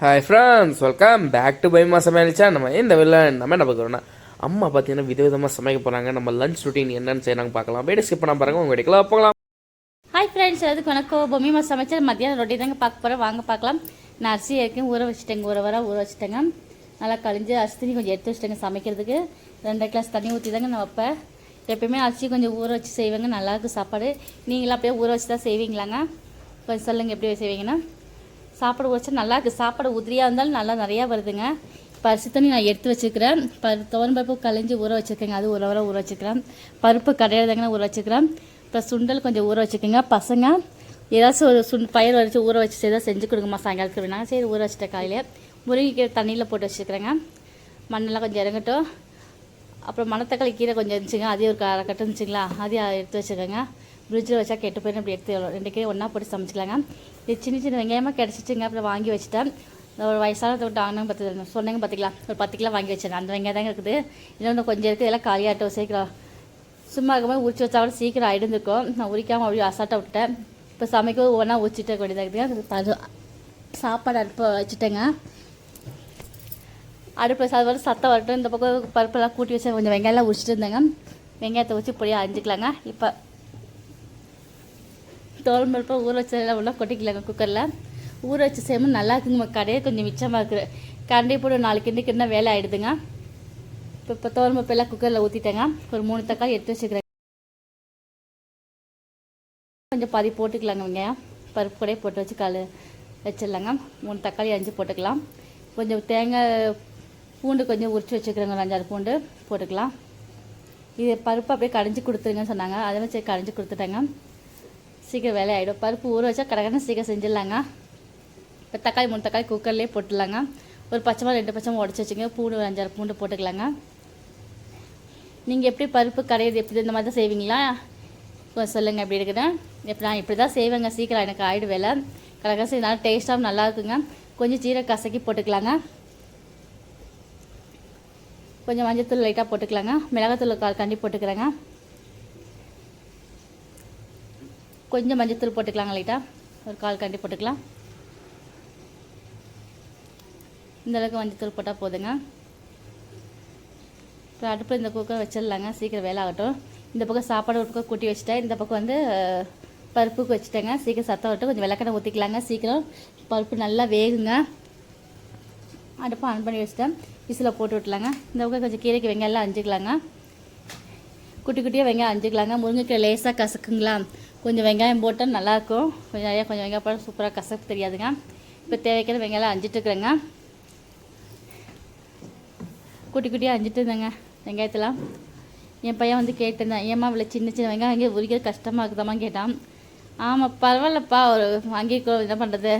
Hi friends, welcome back to பைமா சமையல். நம்ம இந்த வெளில நம்ம என்ன பார்க்குறோன்னா, அம்மா பார்த்தீங்கன்னா விதவிதமாக சமைக்க போகிறாங்க. நம்ம லஞ்ச் ரொட்டீன் என்னன்னு செய்யறாங்க பார்க்கலாம். வீடியோ ஸ்கிப் பண்ண பாருங்க, உங்கள் வீட்டுக்குள்ள போகலாம். ஹாய் ஃப்ரெண்ட்ஸ், அதுக்கு வணக்கம். பொம்மிமா சமைச்சல் மத்தியானம் ரொட்டி தாங்க பார்க்க போகிறேன். வாங்க பார்க்கலாம். நான் அரிசி ஏற்கனவே ஊற வச்சுட்டேங்க, ஊற வச்சுட்டேங்க. நல்லா கழிஞ்சு அரிசி தண்ணி கொஞ்சம் எடுத்து வச்சுட்டேங்க. சமைக்கிறதுக்கு 2 கிளாஸ் தண்ணி ஊற்றி தாங்க நான் வைப்பேன். எப்பயுமே அரிசி கொஞ்சம் ஊற வச்சு செய்வேங்க, நல்லாயிருக்கும் சாப்பாடு. நீங்களாம் அப்படியே ஊற வச்சு தான் செய்வீங்களாங்க? கொஞ்சம் சொல்லுங்கள் எப்படி செய்வீங்கன்னா. சாப்பாடு வச்சா நல்லாயிருக்கு. சாப்பாடு உதிரியாக இருந்தாலும் நல்லா நிறையா வருதுங்க. இப்போ அரிசி தண்ணி நான் எடுத்து வச்சுக்கிறேன். துவரம் பருப்பு கழிஞ்சு ஊற வச்சுருக்கேங்க, அது ஒரு ஊற வச்சுக்கிறேன். பருப்பு கடையிறதாங்க ஊற வச்சுக்கிறேன். இப்போ சுண்டல் கொஞ்சம் ஊற வச்சுக்கோங்க. பசங்க ஏதாச்சும் ஒரு பயிர் வச்சு ஊற வச்சு செய்தால் செஞ்சு கொடுங்கம்மா சாயங்காலத்துக்கு வேணாங்க. சரி, ஊற வச்சுட்டேன். காலையில் முருங்கைக்கீரை தண்ணியில் போட்டு வச்சுக்கிறேங்க. மண்ணெல்லாம் கொஞ்சம் இறங்கட்டும். அப்புறம் மணத்தக்காளி கீரை கொஞ்சம் இருந்துச்சுங்க, அதையும் ஒரு அரை கட்டு இருந்துச்சுங்களா, அதையும் எடுத்து வச்சுக்கோங்க. ஃப்ரிட்ஜில் வச்சா கெட்டு போயிடும். அப்படி எடுத்து 2 கீரை ஒன்றா போட்டு சமைச்சிக்கலாங்க. இது சின்ன வெங்காயமாக கிடச்சிச்சுங்க. அப்புறம் வாங்கி வச்சுட்டேன். ஒரு வயசான தொட்டு வாங்கினாங்க 10 சொன்னீங்க பார்த்திக்கலாம். ஒரு 10 கிலோ வாங்கி வச்சேன். அந்த வெங்காயம் தாங்க இருக்குது. இன்னொன்று கொஞ்சம் இருக்குது. இதெல்லாம் காலியாட்டும் சீக்கிரம். சும்மா இருக்கும்போது உரிச்சு வச்சா கூட சீக்கிரம் ஆகிடுந்துருக்கும். நான் உரிக்காமல் அப்படியே அசால்ட்டாக விட்டுட்டேன். இப்போ சமைக்கவும் ஒன்றா உரிச்சிட்ட வேண்டியதாக சாப்பாடு அடுப்பை வச்சுட்டேங்க. அடுப்பில் சாப்பாடு சத்தம் வரட்டும். இந்த பக்கம் பருப்பெல்லாம் கூட்டி வச்சு கொஞ்சம் வெங்காயம்லாம் உரிச்சிட்டு இருந்தேங்க. வெங்காயத்தை வச்சு பொடியாக அரிஞ்சிக்கலாங்க. இப்போ தோல் பருப்பை ஊற வச்சதெல்லாம் உள்ள கொட்டிக்கலாங்க. குக்கரில் ஊற வச்சு செய்யும்போது நல்லா இருக்குங்க. கடையே கொஞ்சம் மிச்சமாக இருக்குது. கரண்டி போட்டு 4 கிண்டிக்கிட்டா வேலை ஆகிடுதுங்க. இப்போ தோல் பருப்பு எல்லாம் குக்கரில் ஊற்றிட்டேங்க. ஒரு 3 தக்காளி எடுத்து வச்சுக்கிறேன். கொஞ்சம் பாதி போட்டுக்கலாங்க. வெங்காயம் பருப்பு கூட போட்டு வச்சு வச்சிடலாங்க. 3 தக்காளி 5 போட்டுக்கலாம். கொஞ்சம் தேங்காய் பூண்டு கொஞ்சம் உரிச்சு வச்சுக்கிறேங்க. ஒரு 5-6 பூண்டு போட்டுக்கலாம். இது பருப்பு அப்படியே கடைஞ்சி கொடுத்துருங்கன்னு சொன்னாங்க. அதே மாதிரி சரி கடைஞ்சி கொடுத்துட்டேங்க. சீக்கிரம் வேலை ஆகிடும். பருப்பு ஊற வச்சா கடற்கன்னு சீக்கிரம் செஞ்சிடலாங்க. இப்போ தக்காளி 3 தக்காளி குக்கர்லேயே போட்டுடலாங்க. ஒரு பச்சை மிளகா 2 பச்சை மிளகா உடச்சி வச்சுங்க. பூண்டு ஒரு 5-6 பூண்டு போட்டுக்கலாங்க. நீங்கள் எப்படி பருப்பு கடையிறது எப்படி இந்த மாதிரி தான் செய்வீங்களா? கொஞ்சம் சொல்லுங்கள் எப்படி இருக்குன்னு. எப்படி நான் இப்படி தான் செய்வேங்க. சீக்கிரம் எனக்கு ஆகிடும் வேலை. கடற்கரை நல்லா டேஸ்ட்டாகவும் நல்லா இருக்குங்க. கொஞ்சம் ஜீரக கசக்கி போட்டுக்கலாங்க. கொஞ்சம் மஞ்சத்தூள் லைட்டாக போட்டுக்கலாங்க. மிளகாத்தூள் 1/4 கண்டி போட்டுக்கிறேங்க. கொஞ்சம் மஞ்சத்தூள் போட்டுக்கலாங்க. லைட்டாக ஒரு 1/4 கண்டி போட்டுக்கலாம். இந்தளவுக்கு மஞ்சத்தூள் போட்டால் போதுங்க. இப்போ அடுப்பில் இந்த குக்கர் வச்சிடலாங்க. சீக்கிரம் வேலை ஆகட்டும். இந்த பக்கம் சாப்பாடு ஒரு பக்கம் கூட்டி வச்சுட்டேன். இந்த பக்கம் பருப்புக்கு வச்சுட்டேங்க. சீக்கிரம் சத்தம் விட்டு கொஞ்சம் விளக்கெண்ணெய் ஊற்றிக்கலாங்க. சீக்கிரம் பருப்பு நல்லா வேகுங்க. அடுப்பை ஆன் பண்ணி வச்சுட்டேன். விசில் போட்டு விட்டலாங்க. இந்த பக்கம் கொஞ்சம் கீரைக்கு வெங்காயம்லாம் அஞ்சிக்கலாங்க. குட்டி குட்டியாக வெங்காயம் அஞ்சிக்கலாங்க. முருங்கைக்கீரை லேசாக கசக்குங்களா, கொஞ்சம் வெங்காயம் போட்டால் நல்லாயிருக்கும். கொஞ்சம் நிறையா கொஞ்சம் வெங்காயம் போட்டால் சூப்பராக கசப்பு தெரியாதுங்க. இப்போ தேவைக்கிற வெங்காயம் அஞ்சிட்டுருக்குறேங்க. குட்டி குட்டியாக அஞ்சிட்டு இருந்தேங்க வெங்காயத்தெல்லாம். என் பையன் வந்து கேட்டிருந்தேன், ஏம்மா இவ்வளோ சின்ன சின்ன வெங்காயம் வாங்கி உரிக்கிறது கஷ்டமாக இருக்குதாம்மா கேட்டான். ஆமாம் பரவாயில்லப்பா, ஒரு வாங்கிக்கோ, என்ன பண்ணுறது.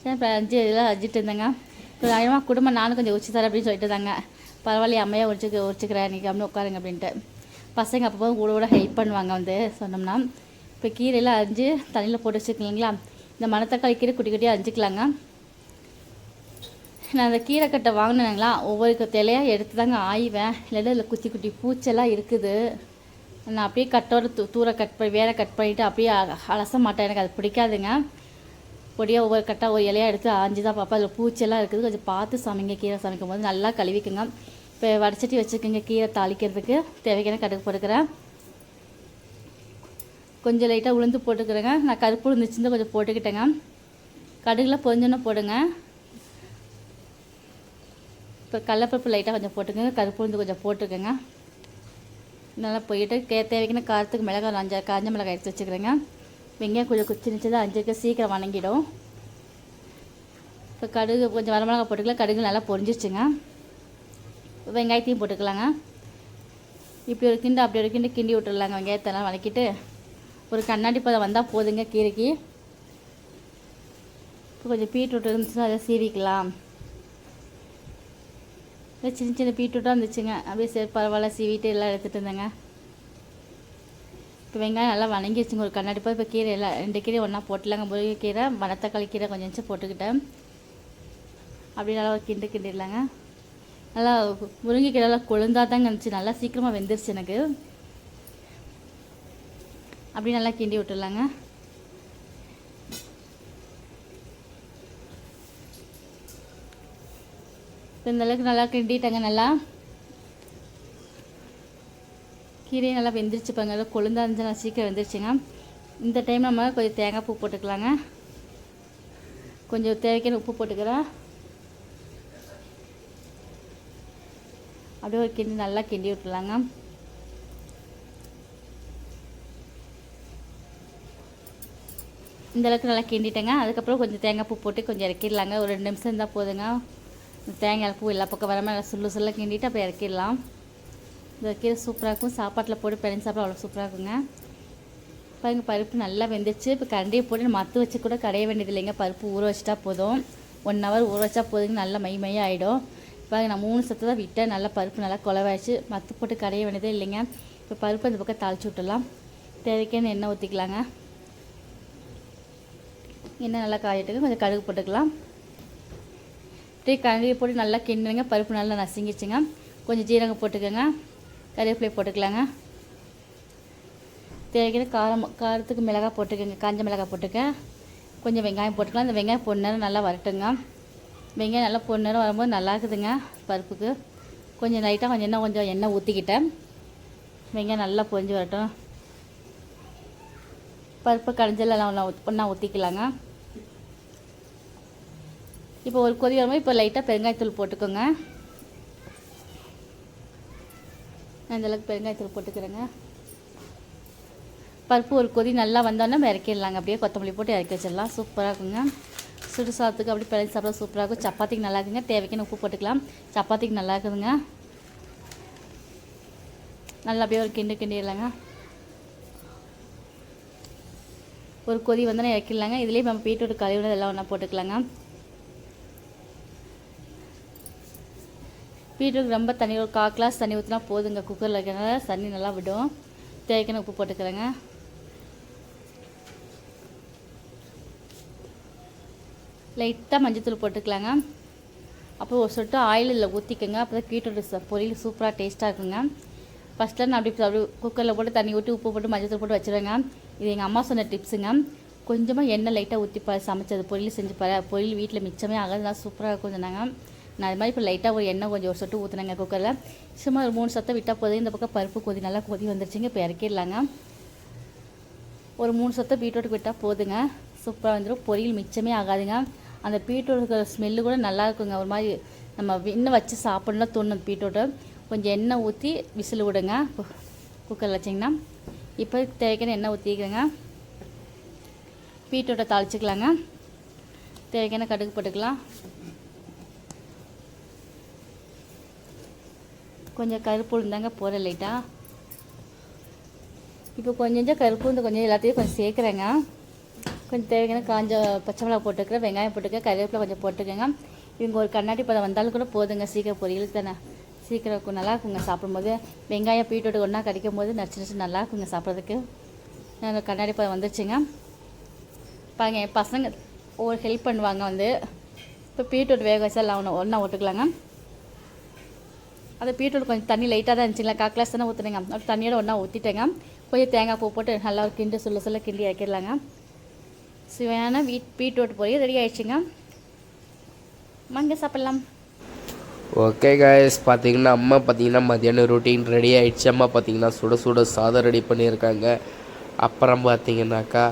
சரி இப்போ இதெல்லாம் அஞ்சிட்டு இருந்தேங்க. இப்போ ஆயிரமா குடும்பம் நானும் கொஞ்சம் உரிச்சு தரேன் அப்படின்னு சொல்லிட்டு தாங்க. பரவாயில்ல அம்மையாக உரிச்சுக்கிறேன் இன்றைக்கி அப்படின்னு உட்காருங்க அப்படின்ட்டு. பசங்க அப்போ கூட ஹெல்ப் பண்ணுவாங்க வந்து சொன்னோம்னா. இப்போ கீரையெல்லாம் அரிஞ்சு தண்ணியில் போட்டு வச்சுக்கலாங்களா. இந்த மணத்தக்காளி கீரை குட்டி குட்டியாக அரிஞ்சிக்கலாங்க. நான் அந்த கீரை கட்டை வாங்கினேங்களா, ஒவ்வொரு திலையாக எடுத்து தாங்க ஆய்வேன். இல்லைன்னா இதில் குட்டி குட்டி பூச்செல்லாம் இருக்குது. நான் அப்படியே கட்டோட தூர கட் பண்ணி வேற கட் பண்ணிவிட்டு அப்படியே அலச மாட்டேன். எனக்கு அது பிடிக்காதுங்க. பொடியாக ஒவ்வொரு கட்டாக ஒரு இலையாக எடுத்து ஆஞ்சு தான் பார்ப்பேன். அதில் பூச்செல்லாம் இருக்குது. கொஞ்சம் பார்த்து சமைங்க. கீரை சமைக்கும் போது நல்லா கழுவிக்குங்க. இப்போ வடிச்சட்டி வச்சுக்கோங்க. கீரை தாளிக்கிறதுக்கு தேவையான கடுகு போட்டுக்கிறேன். கொஞ்சம் லைட்டாக உளுந்து போட்டுக்கிறேங்க. நான் கருப்பு உளுந்துச்சுன்னு கொஞ்சம் போட்டுக்கிட்டேங்க. கடுகுலாம் பொஞ்சோன்னு போடுங்க. இப்போ கடலப்பருப்பு லைட்டாக கொஞ்சம் போட்டுக்கோங்க. கருப்பு உளுந்து கொஞ்சம் போட்டுக்கோங்க. நல்லா போயிட்டு தேவையான காரத்துக்கு மிளகாய் 5 காஞ்ச மிளகாய் எடுத்து வச்சுக்கிறேங்க. வெங்காயம் கொஞ்சம் சின்னதாக 5 சீக்கிரம் வணங்கிடும். இப்போ கடுகு கொஞ்சம் வரமிளகாய் போட்டுக்கலாம். கடுகு நல்லா பொரிஞ்சிச்சுங்க. வெங்காயத்தையும் போட்டுக்கலாங்க. இப்படி ஒரு கிண்டு அப்படி ஒரு கிண்டு கிண்டி விட்டுடலாங்க. வெங்காயத்தெல்லாம் வதக்கிட்டு ஒரு கண்ணாடி பதம் வந்தால் போதுங்க கீரைக்கு. இப்போ கொஞ்சம் பீட்ரூட் இருந்துச்சுன்னா அதை சீவிக்கலாம். சின்ன சின்ன பீட்ரூட்டாக இருந்துச்சுங்க. அப்படியே சரி பரவாயில்ல சீவிட்டு எல்லாம் எடுத்துகிட்டு இருந்தேங்க. இப்போ வெங்காயம் நல்லா வணங்கிடுச்சுங்க. ஒரு கண்ணாடி இப்போ கீரை எல்லாம் 2 கீரை ஒன்றா போட்டுலாங்க. முருங்கைக்கீரை மணத்தக்காளி கீரை கொஞ்சம் இருந்துச்சு போட்டுக்கிட்டேன். அப்படி நல்லா ஒரு கிண்டிடலாங்க. நல்லா முருங்கைக்கீரை நல்லா கொழுந்தா தாங்க இருந்துச்சு. நல்லா சீக்கிரமாக வெந்துருச்சு எனக்கு. அப்படி நல்லா கிண்டி விட்டுடலாங்க. இந்த அளவுக்கு நல்லா கிண்டிட்டாங்க. நல்லா கீரையும் நல்லா வெந்துருச்சுப்பாங்க. நல்லா கொழுந்தா இருந்துச்சுன்னா சீக்கிரம் வெந்துருச்சுங்க. இந்த டைம் நம்ம கொஞ்சம் தேங்காய் பூ போட்டுக்கலாங்க. கொஞ்சம் தேவைக்கான உப்பு போட்டுக்கிறேன். அப்படியே ஒரு கிண்டி நல்லா கிண்டி விட்டுலாங்க. இந்த அளவுக்கு நல்லா கிண்டிட்டேங்க. அதுக்கப்புறம் கொஞ்சம் தேங்காய் பூ போட்டு கொஞ்சம் இறக்கிடலாங்க. ஒரு 2 நிமிஷம் இருந்தால் போதுங்க. தேங்காய் பூ எல்லா பக்கம் வராமல் நல்லா சுள்ள கிண்டிட்டு அப்புறம் இறக்கிடலாம். இந்த கீரை சூப்பராக இருக்கும். சாப்பாட்டில் போட்டு பிணைஞ்சு சாப்பிட அவ்வளோ சூப்பராக இருக்குங்க. பாருங்க பருப்பு நல்லா வெந்துச்சு. இப்போ கரண்டியை போட்டு மத்து வச்சு கூட கடைய வேண்டியது இல்லைங்க. பருப்பு ஊற வச்சுட்டா போதும். 1 ஹவர் ஊற வச்சா போதுங்க. நல்லா மை ஆகிடும். பாருங்க நான் 3 சத்து தான் விட்டேன். நல்லா பருப்பு நல்லா குழவாயிடுச்சு. மத்து போட்டு கடைய வேண்டியதே இல்லைங்க. இப்போ பருப்பு அந்த பக்கம் தாளிச்சு விட்டுடலாம். தேவைக்கான எண்ணெய் ஊற்றிக்கலாங்க. எண்ணெய் நல்லா காயிட்டுங்க. கொஞ்சம் கடுகு போட்டுக்கலாம். அப்படியே கரண்டியை போட்டு நல்லா கிண்டுங்க. பருப்பு நல்லா நசுங்கிச்சுங்க. கொஞ்சம் ஜீரகம் போட்டுக்கோங்க. கருவேப்பிலை போட்டுக்கலாங்க. தேவைக்கிற காரத்துக்கு மிளகாய் போட்டுக்கோங்க. காஞ்ச மிளகாய் போட்டுக்க. கொஞ்சம் வெங்காயம் போட்டுக்கலாம். இந்த வெங்காயம் பொன்னேரம் நல்லா வரட்டுங்க. வெங்காயம் நல்லா பொன்னேரம் வரும்போது நல்லா இருக்குதுங்க பருப்புக்கு. கொஞ்சம் லைட்டாக கொஞ்சம் எண்ணெய் ஊற்றிக்கிட்டேன். வெங்காயம் நல்லா பொரிஞ்சு வரட்டும். பருப்பு கடைஞ்செல்லாம் ஒன்றா ஊற்றிக்கலாங்க. இப்போ ஒரு கொதி வரும்போது இப்போ லைட்டாக பெருங்காயத்தூள் போட்டுக்கோங்க. நான் இந்தளவுக்கு பெருங்காயத்தூள் போட்டுக்கிறேங்க. பருப்பு ஒரு கொதி நல்லா வந்தோன்னா நம்ம இறக்கிடலாங்க. அப்படியே கொத்தமல்லி போட்டு இறக்கி வச்சிடலாம். சூப்பராக இருக்குங்க. சுடு சாதத்துக்கு அப்படி பிழைச்சி சாப்பிட சூப்பராக இருக்கும். சப்பாத்திக்கு நல்லா இருக்குங்க. தேவைக்குன்னு உப்பு போட்டுக்கலாம். சப்பாத்திக்கு நல்லா இருக்குதுங்க. நல்லா அப்படியே ஒரு கிண்டிடலாங்க. ஒரு கொதி வந்தோன்னா இறக்கிடலாங்க. இதுலேயே நம்ம பீட்ரூட் கழுவினது எல்லாம் ஒன்றா போட்டுக்கலாங்க. பீட்ரூட் ரொம்ப தண்ணி ஒரு 1/4 கிளாஸ் தண்ணி ஊற்றினா போதுங்க. குக்கரில் இருக்கிறனால தண்ணி நல்லா விடும். தேவைக்கான உப்பு போட்டுக்கிறேங்க. லைட்டாக மஞ்சத்தூள் போட்டுக்கலாங்க. அப்போ ஒரு சொட்டு ஆயில் இதில் ஊற்றிக்கோங்க. அப்போ தான் பீட்ரூட் பொரியல் சூப்பராக டேஸ்ட்டாக இருக்குங்க. ஃபஸ்ட்டில் நான் அப்படி குக்கரில் போட்டு தண்ணி ஊற்றி உப்பு போட்டு மஞ்சத்தூள் போட்டு வச்சுருவேங்க. இது எங்கள் அம்மா சொன்ன டிப்ஸுங்க. கொஞ்சமாக எண்ணெய் லைட்டாக ஊற்றி சமைச்சது பொரியல் செஞ்சு பொரியல் வீட்டில் மிச்சமே ஆகாதுலாம் சூப்பராக இருக்கும் சொன்னாங்க. நான் அது மாதிரி இப்போ லைட்டாக ஒரு எண்ணெய் கொஞ்சம் ஒரு சொட்டு ஊற்றுனேங்க குக்கரில். சும்மா ஒரு 3 சத்தம் விட்டால் போதும். இந்த பக்கம் பருப்பு நல்லா கொதி வந்துருச்சுங்க. இப்போ இறக்கிடலாங்க. ஒரு 3 சத்தம் பீட்ரூட்டுக்கு விட்டால் போதுங்க. சூப்பராக வந்துடும். பொரியல் மிச்சமே ஆகாதுங்க. அந்த பீட்ரூட் ஸ்மெல்லு கூட நல்லா இருக்குங்க. ஒரு மாதிரி நம்ம இன்னும் வச்சு சாப்பிட்ணும்னா தோணும். பீட்ரூட்டை கொஞ்சம் எண்ணெய் ஊற்றி விசில் விடுங்க குக்கரில் வச்சிங்கன்னா. இப்போ தேவைக்கான எண்ணெய் ஊற்றிக்கிறேங்க. பீட்ரூட்டை தாளிச்சிக்கலாங்க. தேவைக்கான கடுகு போட்டுக்கலாம். கொஞ்சம் கருப்பு உளுந்தாங்க போகிற லைட்டாக. இப்போ கொஞ்சம் கருப்பு உளுந்து கொஞ்சம் எல்லாத்தையும் கொஞ்சம் சேர்க்குறேங்க. கொஞ்சம் தேவையான காஞ்ச பச்சை மிளகா போட்டுக்கிறேன். வெங்காயம் போட்டுக்க. கருவேப்பிலை கொஞ்சம் போட்டுக்கோங்க. இவங்க ஒரு கண்ணாடி பதம் வந்தாலும் கூட போதுங்க. சீக்கிரம் பொரியல் தானே சீக்கிரம் இருக்கும். நல்லா இருக்குங்க சாப்பிடும்போது. வெங்காயம் பீட்ரூட் ஒன்றா கடிக்கும் போது நச்சு நல்லா இருக்குங்க சாப்பிட்றதுக்கு. கண்ணாடி பதம் வந்துருச்சுங்க. பாருங்க என் பசங்க ஒரு ஹெல்ப் பண்ணுவாங்க வந்து. இப்போ பீட்ரூட் வேக வச்சா எல்லாம் ஒன்றா ஓட்டுக்கலாங்க. அந்த பீட்ரூட் கொஞ்சம் தண்ணி லைட்டாக தான் இருந்துச்சுங்களா. 1/4 கிளாஸ் தானே ஊற்றுனேங்க. அப்படி தண்ணியோட ஒன்றா ஊற்றிட்டேங்க. கொஞ்சம் தேங்காய் பூ போட்டு நல்லா ஒரு கிண்டு சொல்ல கிண்டி இறக்கிடலாங்க. சுவையான பீட்ரூட் பொரியல் ரெடி ஆயிடுச்சுங்க. வாங்க சாப்பிட்லாம். ஓகே காய்ஸ், பார்த்தீங்கன்னா அம்மா பார்த்தீங்கன்னா மதியானம் ரொட்டீன் ரெடி ஆகிடுச்சு. அம்மா பார்த்தீங்கன்னா சுட சுட சாதம் ரெடி பண்ணியிருக்காங்க. அப்புறம் பார்த்தீங்கன்னாக்கா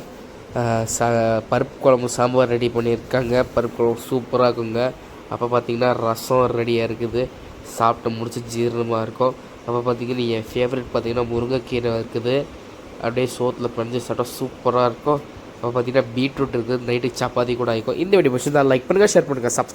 பருப்பு குழம்பு சாம்பார் ரெடி பண்ணியிருக்காங்க. பருப்பு குழம்பு சூப்பராக இருக்குங்க. அப்போ பார்த்தீங்கன்னா ரசம் ரெடியாக இருக்குது. சாப்பிட்டு முடிச்சு ஜீரணமாக இருக்கும். அப்போ பார்த்தீங்கன்னா என் ஃபேவரட் பார்த்தீங்கன்னா முருங்கைக்கீரை இருக்குது. அப்படியே சோத்தில் பிணைஞ்சு சாப்பிட்டா சூப்பராக இருக்கும். அப்போ பார்த்தீங்கன்னா பீட்ரூட் இருக்குது. நைட்டு சப்பாத்தி கூட ஆகிக்கும். இந்த வீடியோ பிடிச்சிருந்தா லைக் பண்ணுங்கள், ஷேர் பண்ணுங்கள், சப்ஸ்கிரைப்